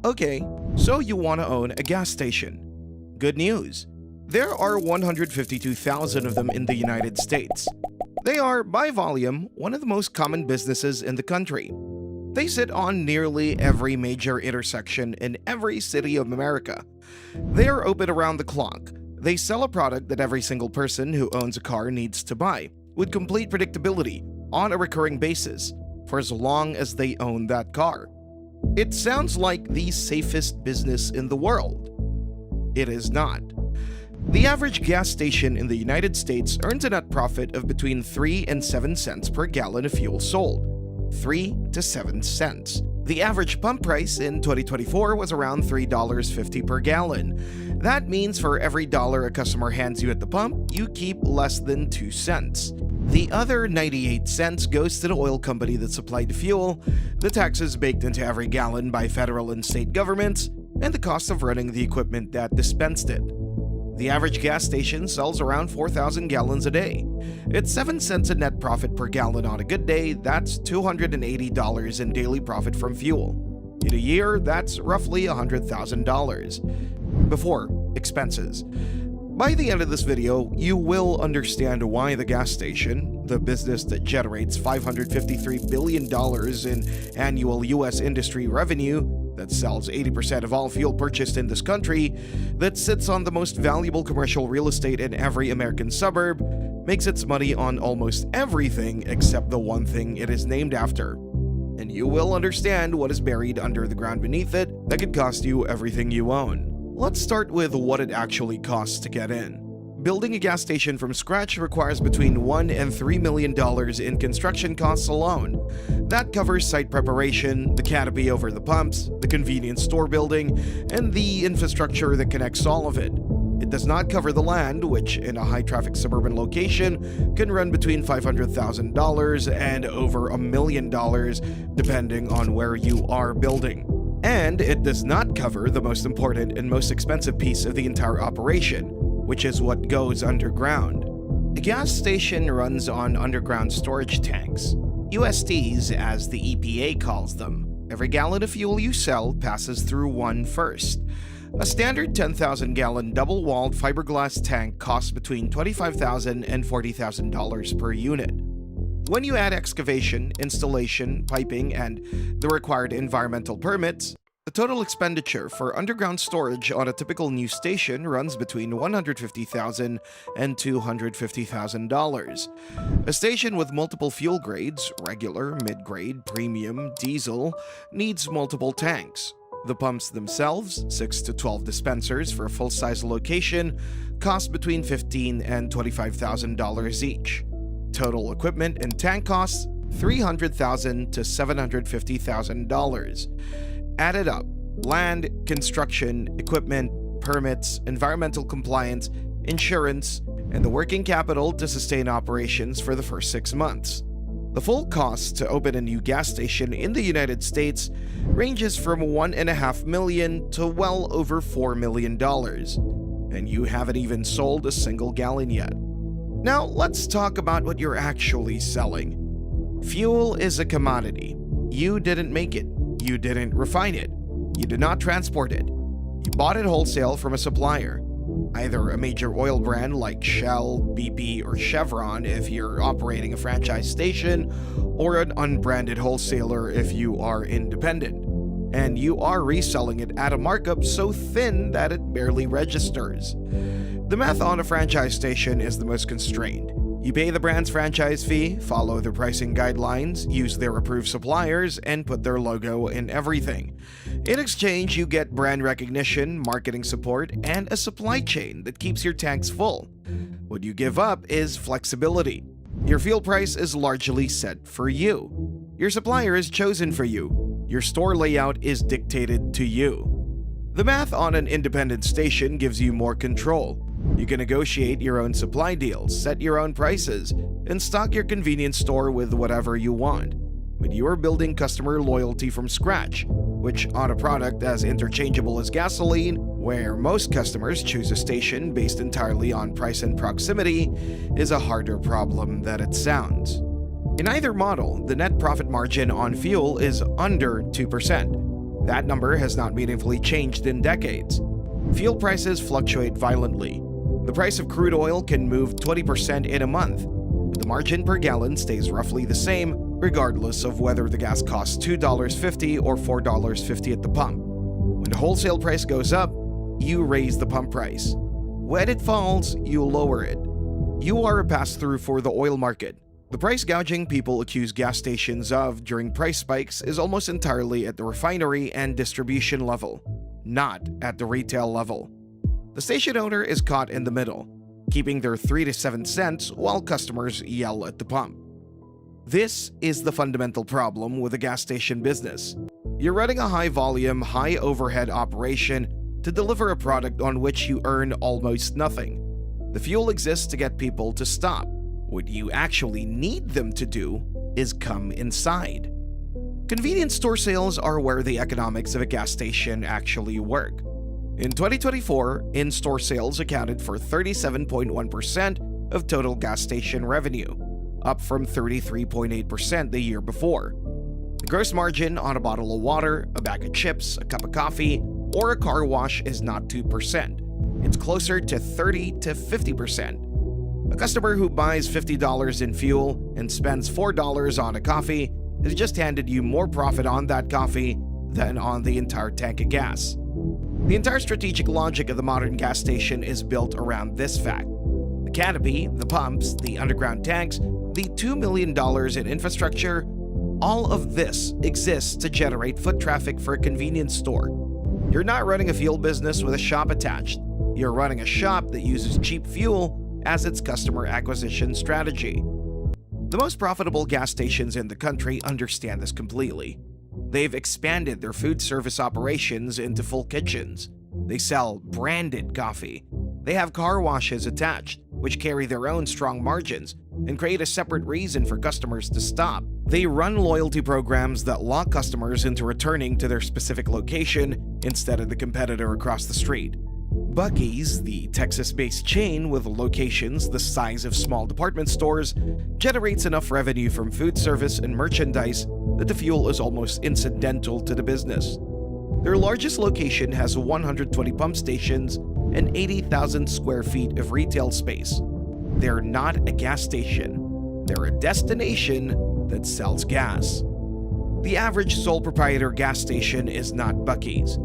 Okay, so you want to own a gas station. Good news. There are 152,000 of them in the United States. They are, by volume, one of the most common businesses in the country. They sit on nearly every major intersection in every city of America. They are open around the clock. They sell a product that every single person who owns a car needs to buy, with complete predictability, on a recurring basis, for as long as they own that car. It sounds like the safest business in the world. It is not. The average gas station in the United States earns a net profit of between 3 and 7 cents per gallon of fuel sold. 3 to 7 cents. The average pump price in 2024 was around $3.50 per gallon. That means for every dollar a customer hands you at the pump, you keep less than 2 cents. The other 98 cents goes to the oil company that supplied the fuel, the taxes baked into every gallon by federal and state governments, and the cost of running the equipment that dispensed it. The average gas station sells around 4,000 gallons a day. It's 7 cents a net profit per gallon on a good day. That's $280 in daily profit from fuel. In a year, that's roughly $100,000 before expenses. By the end of this video, you will understand why the gas station, the business that generates $553 billion in annual U.S. industry revenue, that sells 80% of all fuel purchased in this country, that sits on the most valuable commercial real estate in every American suburb, makes its money on almost everything except the one thing it is named after. And you will understand what is buried under the ground beneath it that could cost you everything you own. Let's start with what it actually costs to get in. Building a gas station from scratch requires between $1 and $3 million in construction costs alone. That covers site preparation, the canopy over the pumps, the convenience store building, and the infrastructure that connects all of it. It does not cover the land, which in a high-traffic suburban location can run between $500,000 and over $1 million, depending on where you are building. And it does not cover the most important and most expensive piece of the entire operation, which is what goes underground. A gas station runs on underground storage tanks, USTs as the EPA calls them. Every gallon of fuel you sell passes through one first. A standard 10,000-gallon double-walled fiberglass tank costs between $25,000 and $40,000 per unit. When you add excavation, installation, piping, and the required environmental permits, the total expenditure for underground storage on a typical new station runs between $150,000 and $250,000. A station with multiple fuel grades, regular, mid-grade, premium, diesel, needs multiple tanks. The pumps themselves, 6 to 12 dispensers for a full-size location, cost between $15,000 and $25,000 each. Total equipment and tank costs, $300,000 to $750,000. Added up, land, construction, equipment, permits, environmental compliance, insurance, and the working capital to sustain operations for the first 6 months. The full cost to open a new gas station in the United States ranges from $1.5 million to well over $4 million. And you haven't even sold a single gallon yet. Now, let's talk about what you're actually selling. Fuel is a commodity. You didn't make it. You didn't refine it. You did not transport it. You bought it wholesale from a supplier, either a major oil brand like Shell, BP, or Chevron if you're operating a franchise station, or an unbranded wholesaler if you are independent. And you are reselling it at a markup so thin that it barely registers. The math on a franchise station is the most constrained. You pay the brand's franchise fee, follow their pricing guidelines, use their approved suppliers, and put their logo in everything. In exchange, you get brand recognition, marketing support, and a supply chain that keeps your tanks full. What you give up is flexibility. Your fuel price is largely set for you. Your supplier is chosen for you. Your store layout is dictated to you. The math on an independent station gives you more control. You can negotiate your own supply deals, set your own prices, and stock your convenience store with whatever you want. But you are building customer loyalty from scratch, which on a product as interchangeable as gasoline, where most customers choose a station based entirely on price and proximity, is a harder problem than it sounds. In either model, the net profit margin on fuel is under 2%. That number has not meaningfully changed in decades. Fuel prices fluctuate violently. The price of crude oil can move 20% in a month, but the margin per gallon stays roughly the same regardless of whether the gas costs $2.50 or $4.50 at the pump. When the wholesale price goes up, you raise the pump price. When it falls, you lower it. You are a pass-through for the oil market. The price gouging people accuse gas stations of during price spikes is almost entirely at the refinery and distribution level, not at the retail level. The station owner is caught in the middle, keeping their 3 to 7 cents while customers yell at the pump. This is the fundamental problem with the gas station business. You're running a high-volume, high-overhead operation to deliver a product on which you earn almost nothing. The fuel exists to get people to stop. What you actually need them to do is come inside. Convenience store sales are where the economics of a gas station actually work. In 2024, in-store sales accounted for 37.1% of total gas station revenue, up from 33.8% the year before. The gross margin on a bottle of water, a bag of chips, a cup of coffee, or a car wash is not 2%. It's closer to 30 to 50%. A customer who buys $50 in fuel and spends $4 on a coffee has just handed you more profit on that coffee than on the entire tank of gas. The entire strategic logic of the modern gas station is built around this fact. The canopy, the pumps, the underground tanks, the $2 million in infrastructure, all of this exists to generate foot traffic for a convenience store. You're not running a fuel business with a shop attached. You're running a shop that uses cheap fuel as its customer acquisition strategy. The most profitable gas stations in the country understand this completely. They've expanded their food service operations into full kitchens. They sell branded coffee. They have car washes attached, which carry their own strong margins and create a separate reason for customers to stop. They run loyalty programs that lock customers into returning to their specific location instead of the competitor across the street. Buc-ee's, the Texas-based chain with locations the size of small department stores, generates enough revenue from food service and merchandise that the fuel is almost incidental to the business. Their largest location has 120 pump stations and 80,000 square feet of retail space. They're not a gas station. They're a destination that sells gas. The average sole proprietor gas station is not Buc-ee's.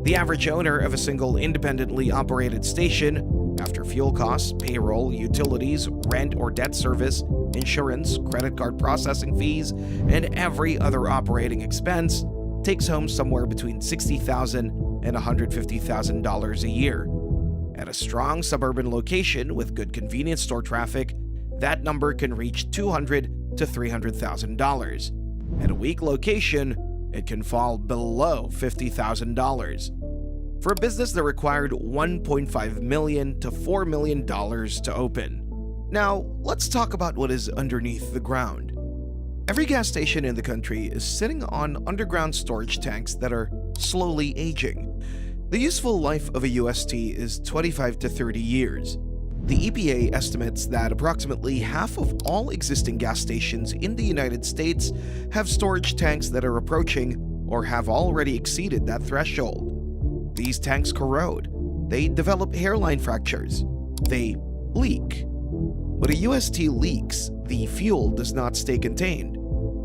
The average owner of a single independently operated station, after fuel costs, payroll, utilities, rent or debt service, insurance, credit card processing fees, and every other operating expense, takes home somewhere between $60,000 and $150,000 a year. At a strong suburban location with good convenience store traffic, that number can reach $200,000 to $300,000. At a weak location, it can fall below $50,000. For a business that required $1.5 million to $4 million to open. Now, let's talk about what is underneath the ground. Every gas station in the country is sitting on underground storage tanks that are slowly aging. The useful life of a UST is 25 to 30 years. The EPA estimates that approximately half of all existing gas stations in the United States have storage tanks that are approaching or have already exceeded that threshold. These tanks corrode. They develop hairline fractures. They leak. When a UST leaks, the fuel does not stay contained.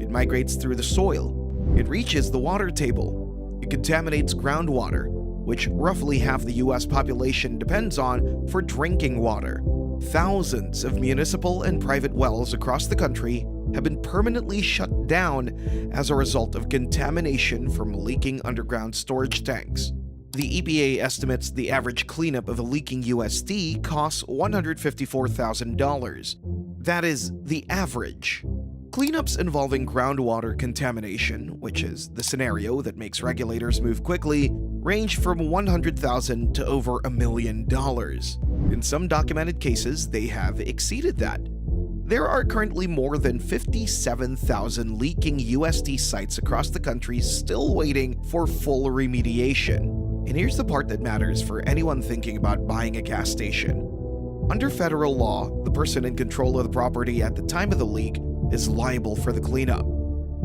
It migrates through the soil. It reaches the water table. It contaminates groundwater, which roughly half the US population depends on for drinking water. Thousands of municipal and private wells across the country have been permanently shut down as a result of contamination from leaking underground storage tanks. The EPA estimates the average cleanup of a leaking UST costs $154,000. That is the average. Cleanups involving groundwater contamination, which is the scenario that makes regulators move quickly, range from $100,000 to over $1 million. In some documented cases, they have exceeded that. There are currently more than 57,000 leaking UST sites across the country still waiting for full remediation. And here's the part that matters for anyone thinking about buying a gas station. Under federal law, the person in control of the property at the time of the leak is liable for the cleanup,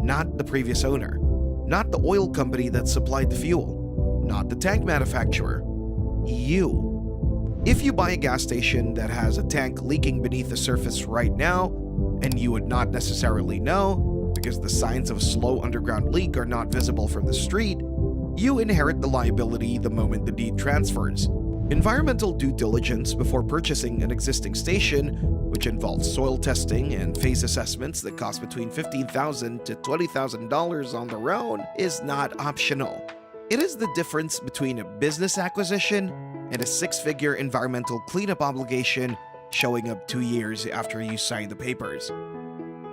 not the previous owner, not the oil company that supplied the fuel, not the tank manufacturer. You. If you buy a gas station that has a tank leaking beneath the surface right now, and you would not necessarily know because the signs of a slow underground leak are not visible from the street, you inherit the liability the moment the deed transfers. Environmental due diligence before purchasing an existing station, which involves soil testing and phase assessments that cost between $15,000 to $20,000 on their own, is not optional. It is the difference between a business acquisition and a six-figure environmental cleanup obligation showing up 2 years after you sign the papers.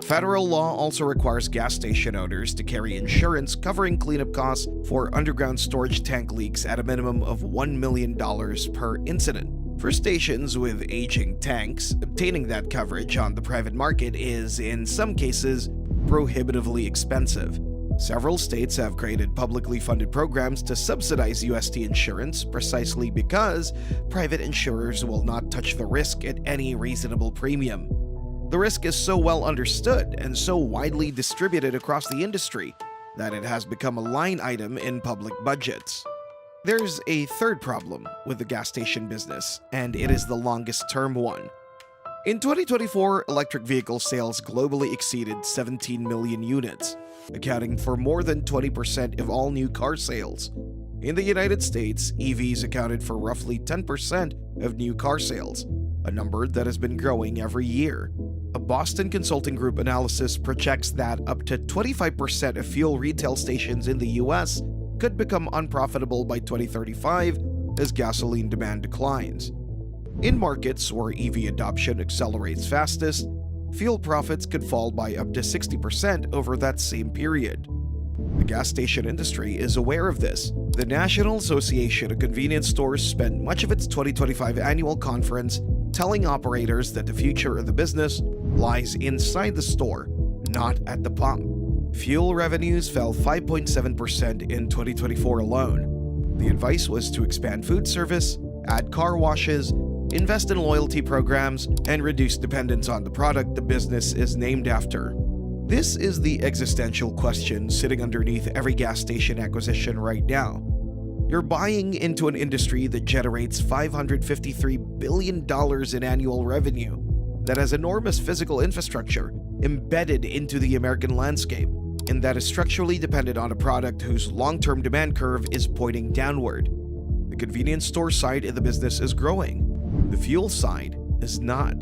Federal law also requires gas station owners to carry insurance covering cleanup costs for underground storage tank leaks at a minimum of $1 million per incident. For stations with aging tanks, obtaining that coverage on the private market is, in some cases, prohibitively expensive. Several states have created publicly funded programs to subsidize UST insurance precisely because private insurers will not touch the risk at any reasonable premium. The risk is so well understood and so widely distributed across the industry that it has become a line item in public budgets. There's a third problem with the gas station business, and it is the longest-term one. In 2024, electric vehicle sales globally exceeded 17 million units, accounting for more than 20% of all new car sales. In the United States, EVs accounted for roughly 10% of new car sales, a number that has been growing every year. A Boston Consulting Group analysis projects that up to 25% of fuel retail stations in the US could become unprofitable by 2035 as gasoline demand declines. In markets where EV adoption accelerates fastest, fuel profits could fall by up to 60% over that same period. The gas station industry is aware of this. The National Association of Convenience Stores spent much of its 2025 annual conference telling operators that the future of the business lies inside the store, not at the pump. Fuel revenues fell 5.7% in 2024 alone. The advice was to expand food service, add car washes, invest in loyalty programs, and reduce dependence on the product the business is named after. This is the existential question sitting underneath every gas station acquisition right now. You're buying into an industry that generates $553 billion in annual revenue, that has enormous physical infrastructure embedded into the American landscape, and that is structurally dependent on a product whose long-term demand curve is pointing downward. The convenience store side of the business is growing. The fuel side is not.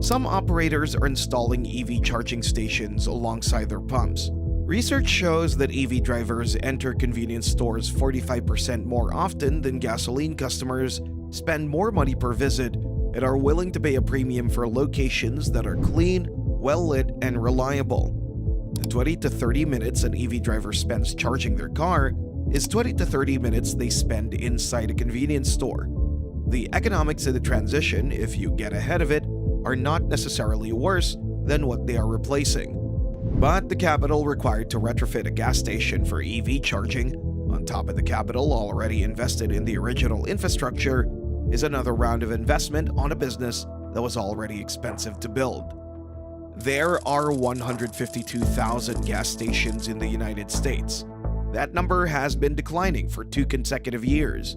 Some operators are installing EV charging stations alongside their pumps. Research shows that EV drivers enter convenience stores 45% more often than gasoline customers, spend more money per visit, and are willing to pay a premium for locations that are clean, well-lit, and reliable. The 20 to 30 minutes an EV driver spends charging their car is 20 to 30 minutes they spend inside a convenience store. The economics of the transition, if you get ahead of it, are not necessarily worse than what they are replacing. But the capital required to retrofit a gas station for EV charging, on top of the capital already invested in the original infrastructure, is another round of investment on a business that was already expensive to build. There are 152,000 gas stations in the United States. That number has been declining for 2 consecutive years.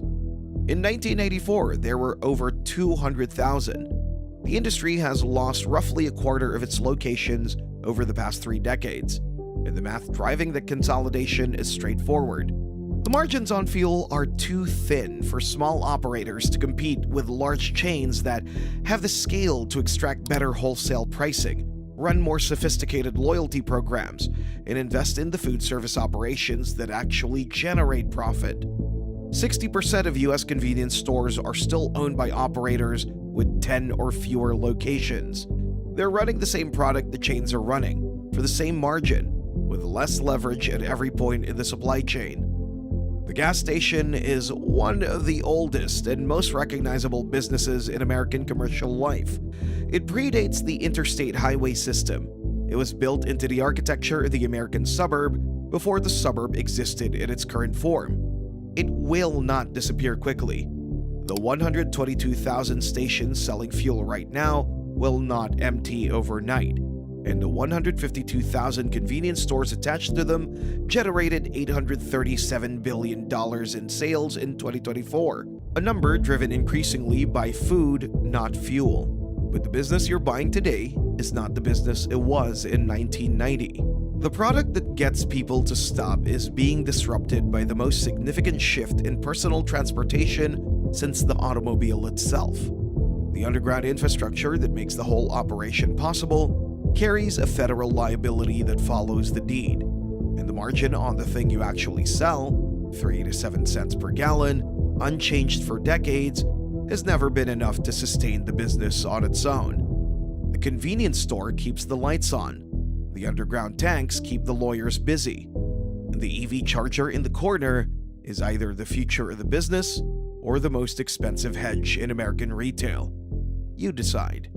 In 1984, there were over 200,000. The industry has lost roughly a quarter of its locations over the past 3 decades, and the math driving that consolidation is straightforward. The margins on fuel are too thin for small operators to compete with large chains that have the scale to extract better wholesale pricing, run more sophisticated loyalty programs, and invest in the food service operations that actually generate profit. 60% of US convenience stores are still owned by operators with 10 or fewer locations. They're running the same product the chains are running, for the same margin, with less leverage at every point in the supply chain. The gas station is one of the oldest and most recognizable businesses in American commercial life. It predates the interstate highway system. It was built into the architecture of the American suburb before the suburb existed in its current form. It will not disappear quickly. The 122,000 stations selling fuel right now will not empty overnight, and the 152,000 convenience stores attached to them generated $837 billion in sales in 2024, a number driven increasingly by food, not fuel. But the business you're buying today is not the business it was in 1990. The product that gets people to stop is being disrupted by the most significant shift in personal transportation since the automobile itself. The underground infrastructure that makes the whole operation possible carries a federal liability that follows the deed, and the margin on the thing you actually sell, 3 to 7 cents per gallon, unchanged for decades, has never been enough to sustain the business on its own. The convenience store keeps the lights on, the underground tanks keep the lawyers busy, and the EV charger in the corner is either the future of the business or the most expensive hedge in American retail. You decide.